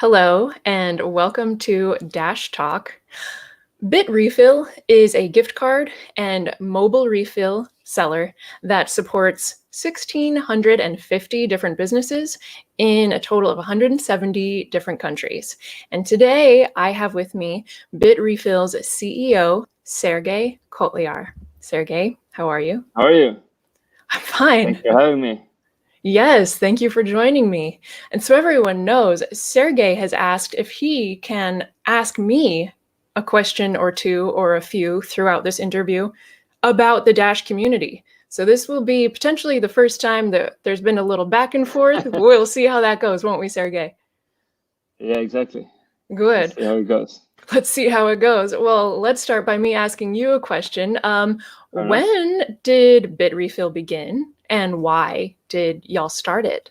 Hello, and welcome to Dash Talk. BitRefill is a gift card and mobile refill seller that supports 1,650 different businesses in a total of 170 different countries. And today I have with me BitRefill's CEO, Sergej Kotliar. Sergej, how are you? How are you? I'm fine. Thanks for having me. Yes, thank you for joining me. And so everyone knows, Sergej has asked if he can ask me a question or two or a few throughout this interview about the Dash community. So this will be potentially the first time that there's been a little back and forth. We'll see how that goes, won't we, Sergej? Yeah, exactly. Good. Let's see how it goes. Let's see how it goes. Well, let's start by me asking you a question. When did BitRefill begin, and why did y'all start it?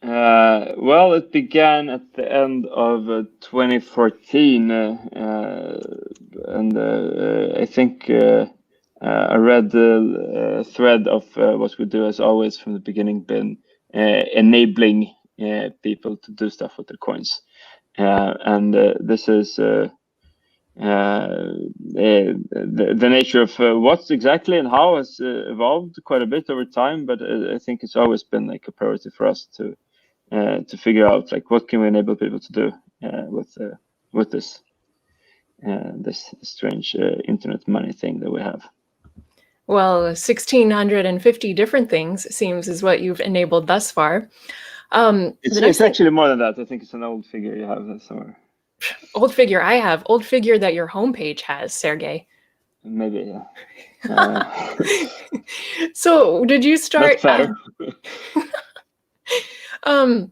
Well, it began at the end of 2014, and I think I read the thread of what we do as always from the beginning, been enabling people to do stuff with their coins, and this is the nature of what exactly and how has evolved quite a bit over time, but I think it's always been like a priority for us to figure out like what can we enable people to do with this strange internet money thing that we have. Well, 1,650 different things seems is what you've enabled thus far. It's actually more than that. I think it's an old figure you have somewhere. Old figure I have. Old figure that your homepage has, Sergej. Maybe, yeah. So did you start? That's fair.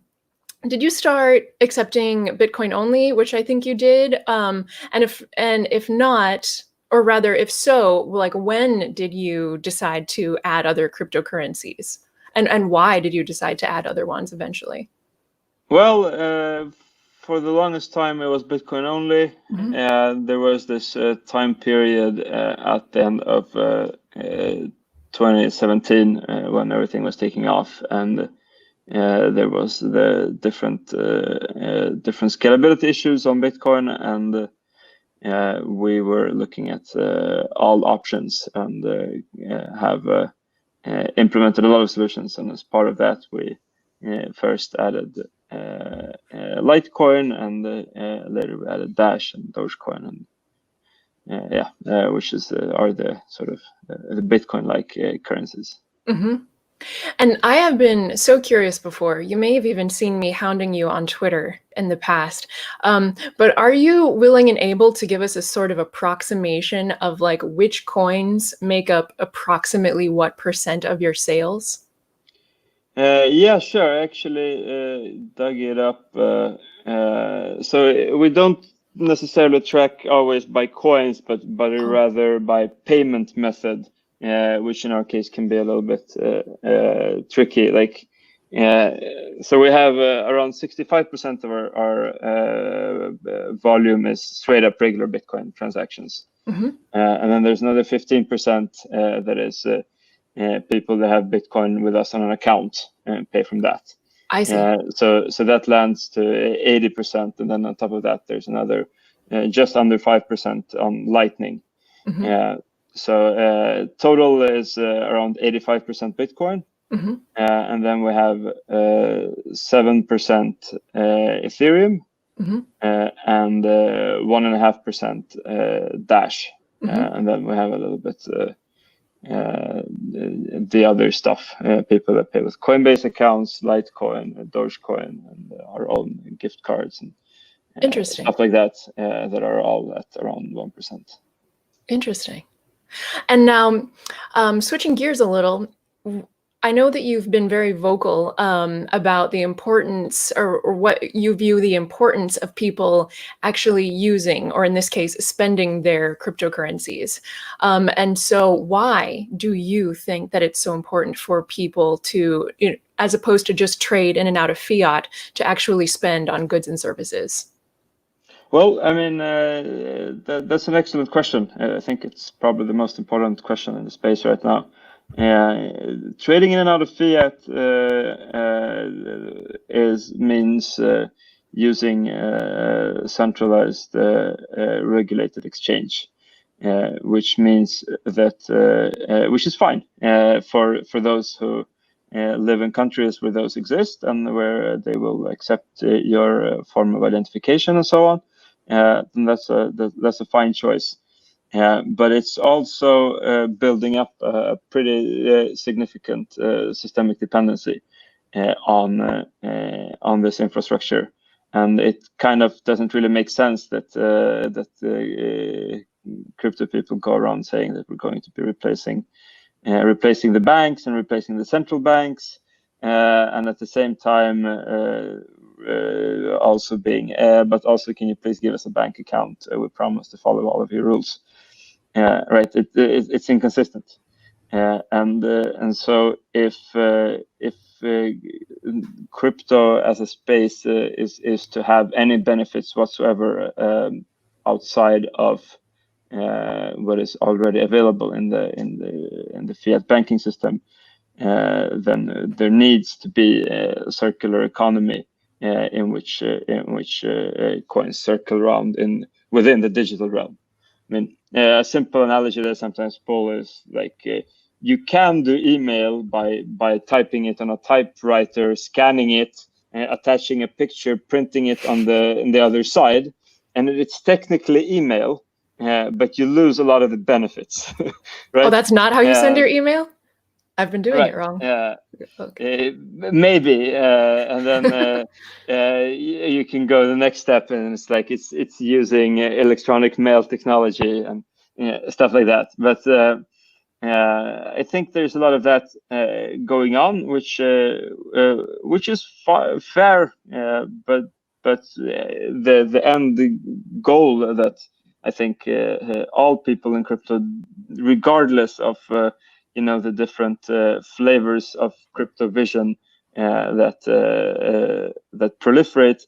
Did you start accepting Bitcoin only, which I think you did? And if not, or rather, if so, like when did you decide to add other cryptocurrencies, and why did you decide to add other ones eventually? Well, for the longest time, it was Bitcoin only. There was this time period at the end of 2017 when everything was taking off, and there was the different scalability issues on Bitcoin, and we were looking at all options and have implemented a lot of solutions. And as part of that, we first added Litecoin, and later we added Dash and Dogecoin, and which are the sort of the Bitcoin-like currencies. And I have been so curious before. You may have even seen me hounding you on Twitter in the past. But are you willing and able to give us a sort of approximation of like which coins make up approximately what % of your sales? Yeah, sure. I actually dug it up. So we don't necessarily track always by coins, but rather by payment method, which in our case can be a little bit tricky. Like, so we have around 65% of our volume is straight up regular Bitcoin transactions, and then there's another 15% that is people that have Bitcoin with us on an account and pay from that. I see. So that lands to 80%, and then on top of that, there's another just under 5% on Lightning. So total is around 85% Bitcoin, and then we have 7% Ethereum, and 1.5% Dash, and then we have a little bit the other stuff, people that pay with Coinbase accounts, Litecoin, Dogecoin, and our own gift cards and Interesting stuff like that, that are all at around 1%. Interesting. And now, switching gears a little, I know that you've been very vocal about the importance, or what you view the importance of people actually using, or in this case, spending their cryptocurrencies. And so why do you think that it's so important for people to, as opposed to just trade in and out of fiat, to actually spend on goods and services? Well, I mean, that's an excellent question. I think it's probably the most important question in the space right now. Trading in and out of fiat means using centralized regulated exchange, which means that which is fine for those who live in countries where those exist and where they will accept your form of identification and so on. Then that's a fine choice. But it's also building up a pretty significant systemic dependency on this infrastructure, and it kind of doesn't really make sense that crypto people go around saying that we're going to be replacing the banks and replacing the central banks, and at the same time also being, but also, can you please give us a bank account? We promise to follow all of your rules. Right? It's inconsistent, and so if crypto as a space is to have any benefits whatsoever outside of what is already available in the fiat banking system, then there needs to be a circular economy in which coins circle around within the digital realm. I mean, a simple analogy that I sometimes pull is like you can do email by typing it on a typewriter, scanning it, attaching a picture, printing it on the other side, and it's technically email, but you lose a lot of the benefits. Right? Oh, that's not how you send your email? I've been doing it wrong. Okay. Maybe, and then you can go the next step, and it's like it's using electronic mail technology and stuff like that. But I think there's a lot of that going on, which is fair, but the end goal that I think all people in crypto, regardless of the different flavors of crypto vision that proliferate,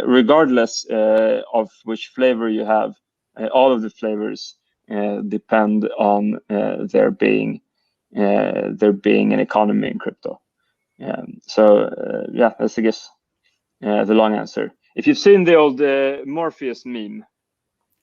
regardless of which flavor you have, all of the flavors depend on there being an economy in crypto. So yeah, that's, I guess, the long answer. If you've seen the old Morpheus meme,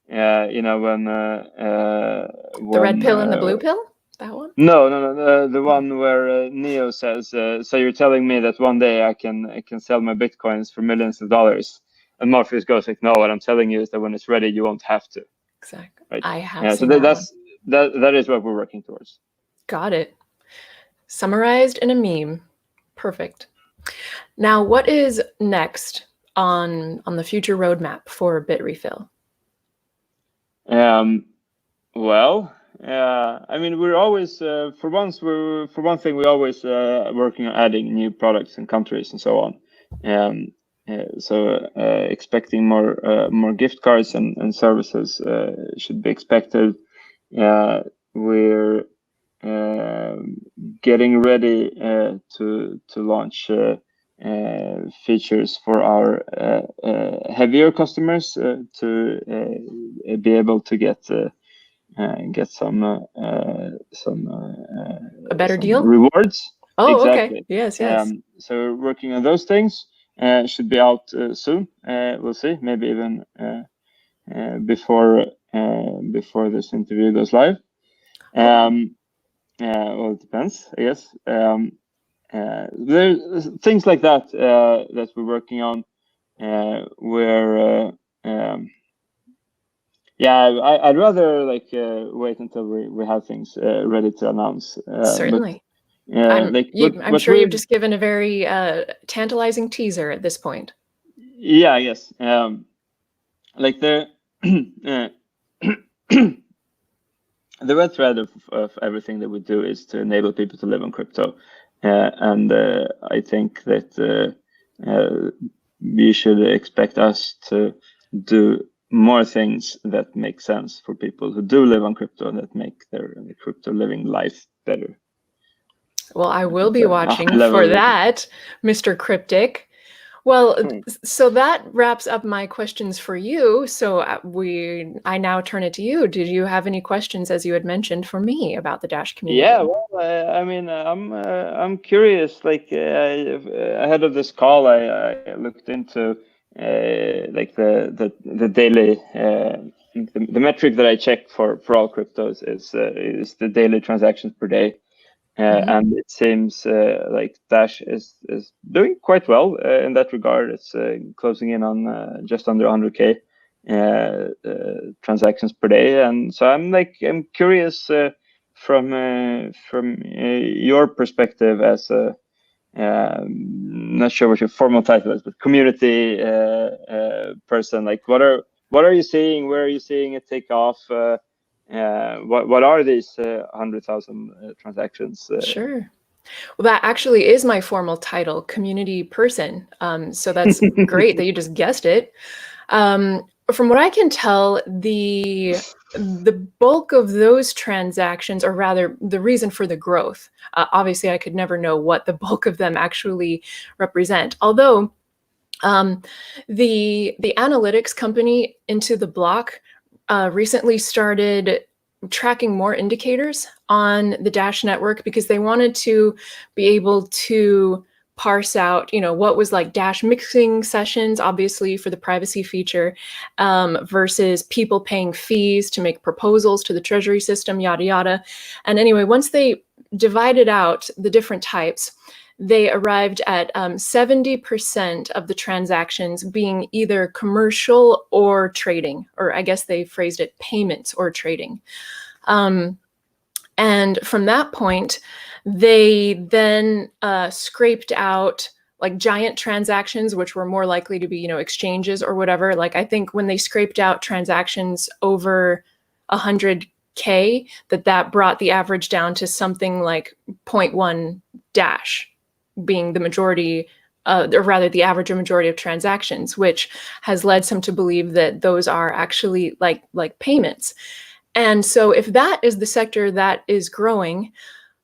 when the red pill and the blue pill, that one? No, the one where Neo says, "So you're telling me that one day I can sell my bitcoins for millions of dollars?" And Morpheus goes like, "No, what I'm telling you is that when it's ready, you won't have to." Exactly. Right? I have seen that is what we're working towards. Got it. Summarized in a meme. Perfect. Now, what is next on the future roadmap for BitRefill? Well, I mean, we're always for one thing, we're always working on adding new products and countries and so on. So expecting more gift cards and services should be expected. We're getting ready to launch features for our heavier customers to be able to get some a better deal, rewards. Oh, exactly. Okay. Yes. So we're working on those things. Should be out soon. We'll see. Maybe even before this interview goes live. Well, it depends, I guess. There's things like that that we're working on. I'd rather wait until we have things ready to announce. Certainly. I'm sure you've just given a very tantalizing teaser at this point. Yeah, I guess. The red thread of everything that we do is to enable people to live on crypto, and I think that you should expect us to do more things that make sense for people who do live on crypto and that make their crypto living life better. Well, I will be watching for that, Mr. Cryptic. Well, so that wraps up my questions for you. So I now turn it to you. Did you have any questions, as you had mentioned, for me about the Dash community? Yeah, well, I mean, I'm curious. Ahead of this call, I looked into like the daily the metric that I check for all cryptos is the daily transactions per day. And it seems like Dash is doing quite well in that regard. It's closing in on just under 100K transactions per day, and so I'm curious from your perspective as a not sure what your formal title is, but community person. Like, what are you seeing? Where are you seeing it take off? What are these 100,000 transactions? Sure. Well, that actually is my formal title, community person. So that's great that you just guessed it. From what I can tell, the bulk of those transactions, or rather the reason for the growth, obviously I could never know what the bulk of them actually represent. Although the analytics company Into the Block recently started tracking more indicators on the Dash network because they wanted to be able to parse out, what was like Dash mixing sessions, obviously for the privacy feature, versus people paying fees to make proposals to the treasury system, yada, yada. And anyway, once they divided out the different types, they arrived at 70% of the transactions being either commercial or trading, or I guess they phrased it payments or trading. And from that point, they then scraped out like giant transactions, which were more likely to be, exchanges or whatever. Like I think when they scraped out transactions over 100K, that brought the average down to something like 0.1 Dash being the majority, or rather the average or majority of transactions, which has led some to believe that those are actually like payments. And so if that is the sector that is growing,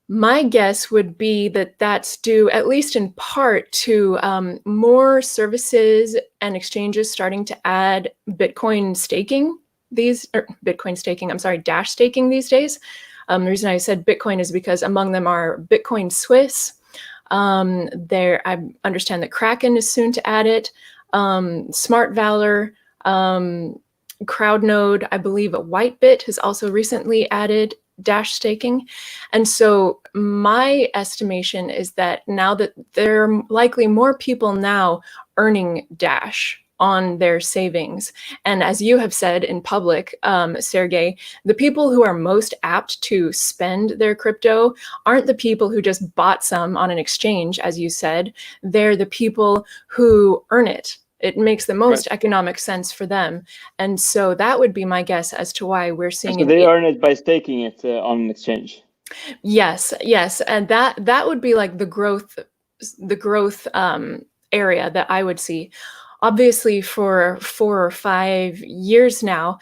my guess would be that that's due, at least in part, to more services and exchanges starting to add Bitcoin staking Dash staking these days. The reason I said Bitcoin is because among them are Bitcoin Swiss. I understand that Kraken is soon to add it. Smart Valor, CrowdNode, I believe Whitebit has also recently added Dash staking. And so my estimation is that now that there are likely more people now earning Dash on their savings. And as you have said in public, Sergej, the people who are most apt to spend their crypto aren't the people who just bought some on an exchange, as you said. They're the people who earn it. It makes the most economic sense for them. And so that would be my guess as to why we're seeing so they earn it by staking it on an exchange. Yes. And that would be like the growth area that I would see. Obviously, for 4 or 5 years now,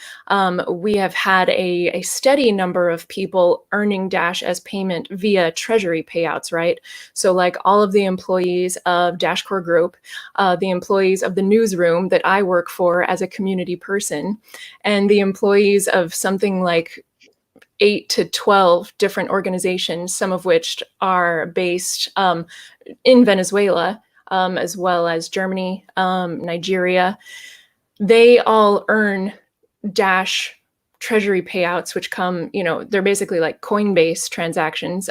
we have had a steady number of people earning Dash as payment via treasury payouts, right? So like all of the employees of Dash Core Group, the employees of the newsroom that I work for as a community person, and the employees of something like 8 to 12 different organizations, some of which are based in Venezuela, as well as Germany, Nigeria. They all earn Dash treasury payouts, which come, they're basically like Coinbase transactions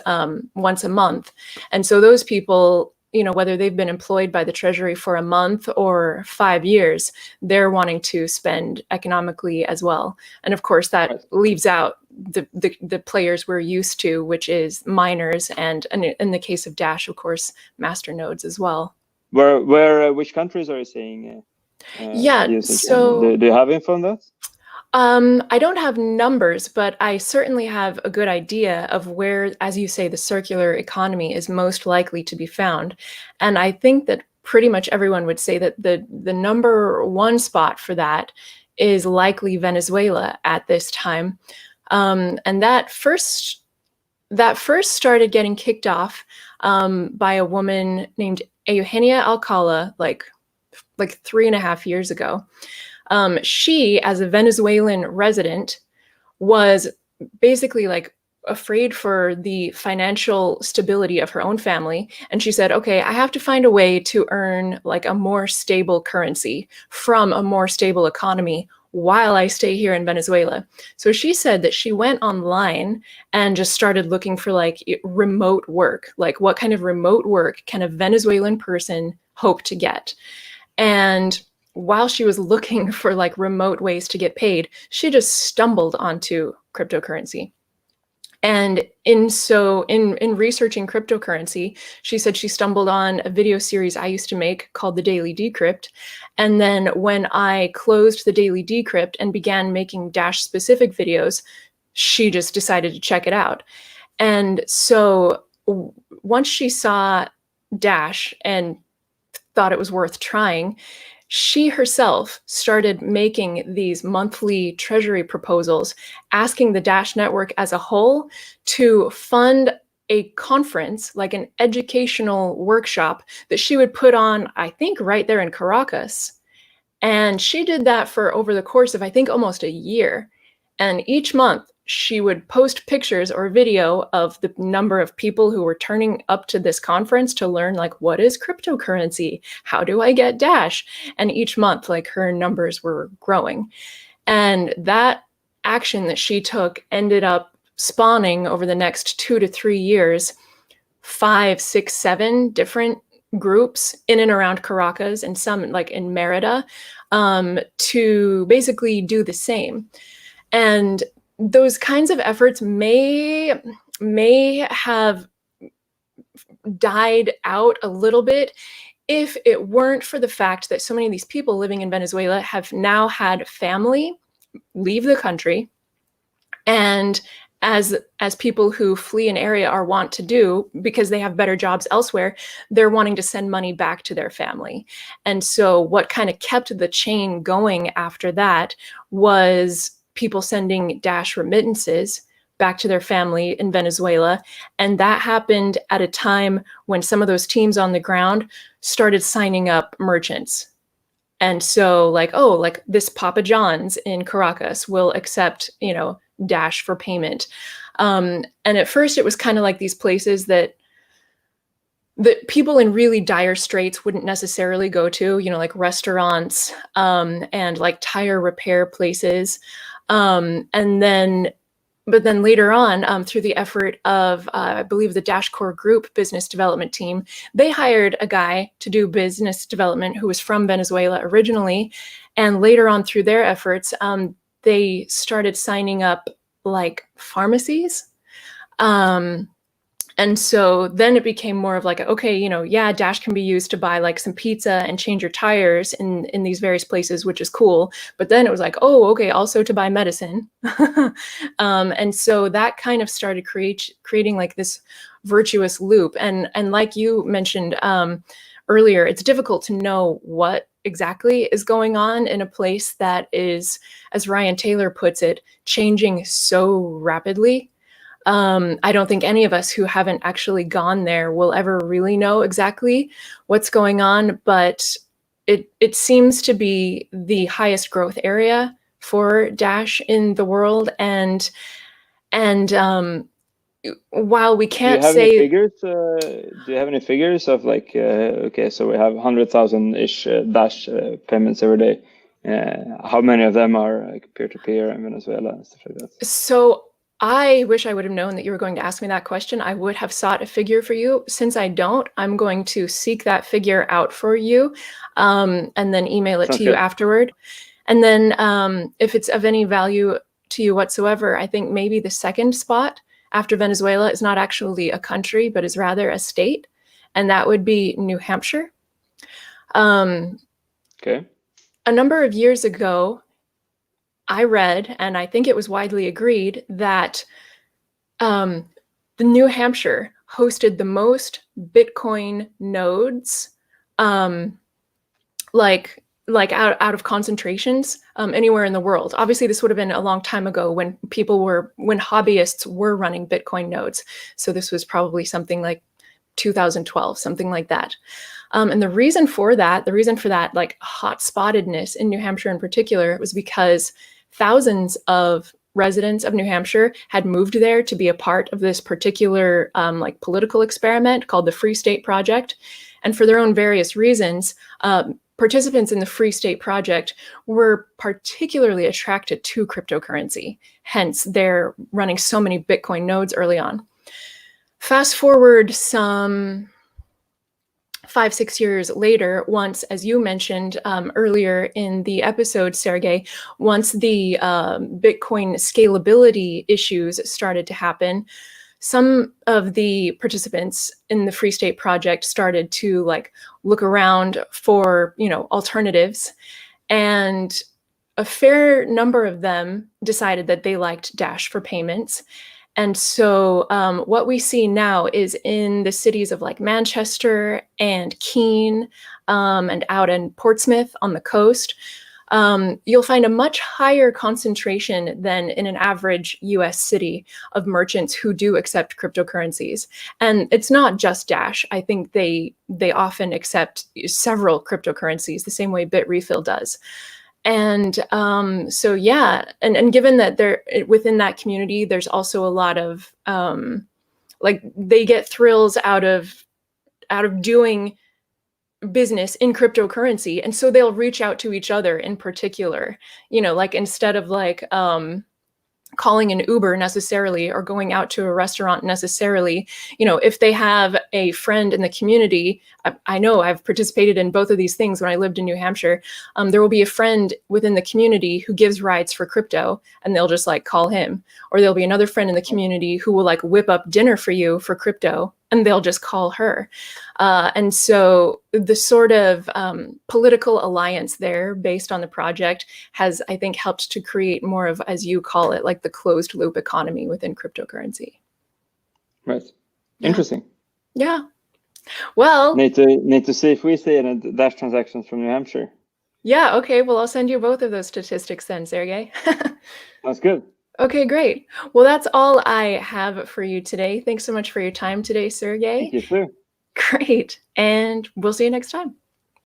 once a month. And so those people, whether they've been employed by the treasury for a month or 5 years, they're wanting to spend economically as well. And of course, that leaves out the players we're used to, which is miners, and in the case of Dash, of course, master nodes as well. Which countries are you seeing? So do you have info on that? I don't have numbers, but I certainly have a good idea of where, as you say, the circular economy is most likely to be found. And I think that pretty much everyone would say that the number one spot for that is likely Venezuela at this time. And that first started getting kicked off by a woman named Eugenia Alcala, like 3.5 years ago. She, as a Venezuelan resident, was basically like afraid for the financial stability of her own family. And she said, okay, I have to find a way to earn like a more stable currency from a more stable economy while I stay here in Venezuela. So she said that she went online and just started looking for like remote work, like what kind of remote work can a Venezuelan person hope to get? And while she was looking for like remote ways to get paid, she just stumbled onto cryptocurrency. And in researching cryptocurrency, she said she stumbled on a video series I used to make called The Daily Decrypt. And then when I closed The Daily Decrypt and began making Dash specific videos, she just decided to check it out. And so once she saw Dash and thought it was worth trying, she herself started making these monthly treasury proposals, asking the Dash network as a whole to fund a conference, like an educational workshop that she would put on, I think, right there in Caracas. And she did that for over the course of, I think, almost a year. And each month, she would post pictures or video of the number of people who were turning up to this conference to learn, like, what is cryptocurrency? How do I get Dash? And each month, like, her numbers were growing. And that action that she took ended up spawning over the next 2 to 3 years, 5, 6, 7 different groups in and around Caracas and some like in Merida to basically do the same. And those kinds of efforts may have died out a little bit if it weren't for the fact that so many of these people living in Venezuela have now had family leave the country. And as people who flee an area are wont to do, because they have better jobs elsewhere, they're wanting to send money back to their family. And so what kind of kept the chain going after that was people sending Dash remittances back to their family in Venezuela. And that happened at a time when some of those teams on the ground started signing up merchants. And so like, oh, like this Papa John's in Caracas will accept, Dash for payment. And at first it was kind of like these places that people in really dire straits wouldn't necessarily go to, like restaurants and like tire repair places. But then later on, through the effort of, I believe, the Dash Core Group business development team, they hired a guy to do business development who was from Venezuela originally. And later on through their efforts, they started signing up like pharmacies. And so then it became more of like, okay, Dash can be used to buy like some pizza and change your tires in these various places, which is cool. But then it was like, oh, okay, also to buy medicine. And so that kind of started creating like this virtuous loop. And like you mentioned earlier, it's difficult to know what exactly is going on in a place that is, as Ryan Taylor puts it, changing so rapidly. I don't think any of us who haven't actually gone there will ever really know exactly what's going on, but it seems to be the highest growth area for Dash in the world. And while we can't say, do you have any figures of like, okay, so we have 100,000-ish Dash payments every day. How many of them are like peer-to-peer in Venezuela and stuff like that? So I wish I would have known that you were going to ask me that question. I would have sought a figure for you. Since I don't, I'm going to seek that figure out for you and then email it to you afterward. And then if it's of any value to you whatsoever, I think maybe the second spot after Venezuela is not actually a country, but is rather a state. And that would be New Hampshire. Okay. A number of years ago, I read, and I think it was widely agreed, that the New Hampshire hosted the most Bitcoin nodes, like out of concentrations anywhere in the world. Obviously, this would have been a long time ago when hobbyists were running Bitcoin nodes. So this was probably something like 2012, something like that. And the reason for that like hot spottedness in New Hampshire in particular was because thousands of residents of New Hampshire had moved there to be a part of this particular like political experiment called the Free State Project. And for their own various reasons, participants in the Free State Project were particularly attracted to cryptocurrency. Hence, they're running so many Bitcoin nodes early on. Fast forward some 5-6 years later, once, as you mentioned earlier in the episode, Sergej, once the Bitcoin scalability issues started to happen, some of the participants in the Free State Project started to like look around for, alternatives, and a fair number of them decided that they liked Dash for payments. And so what we see now is in the cities of like Manchester and Keene and out in Portsmouth on the coast, you'll find a much higher concentration than in an average US city of merchants who do accept cryptocurrencies. And it's not just Dash. I think they often accept several cryptocurrencies the same way BitRefill does. And so, yeah, and given that they're within that community, there's also a lot of like they get thrills out of doing business in cryptocurrency, and so they'll reach out to each other in particular, like instead of like calling an Uber necessarily or going out to a restaurant necessarily, if they have a friend in the community, I know I've participated in both of these things when I lived in New Hampshire. There will be a friend within the community who gives rides for crypto, and they'll just like call him. Or there'll be another friend in the community who will like whip up dinner for you for crypto, and they'll just call her. And so the sort of political alliance there based on the project has, I think, helped to create more of, as you call it, like the closed loop economy within cryptocurrency. Right. Yeah. Interesting. Yeah. Well, need to see if we see any Dash transactions from New Hampshire. Yeah. Okay. Well, I'll send you both of those statistics then, Sergej. That's good. Okay, great. Well, that's all I have for you today. Thanks so much for your time today, Sergej. Thank you, sir. Great. And we'll see you next time.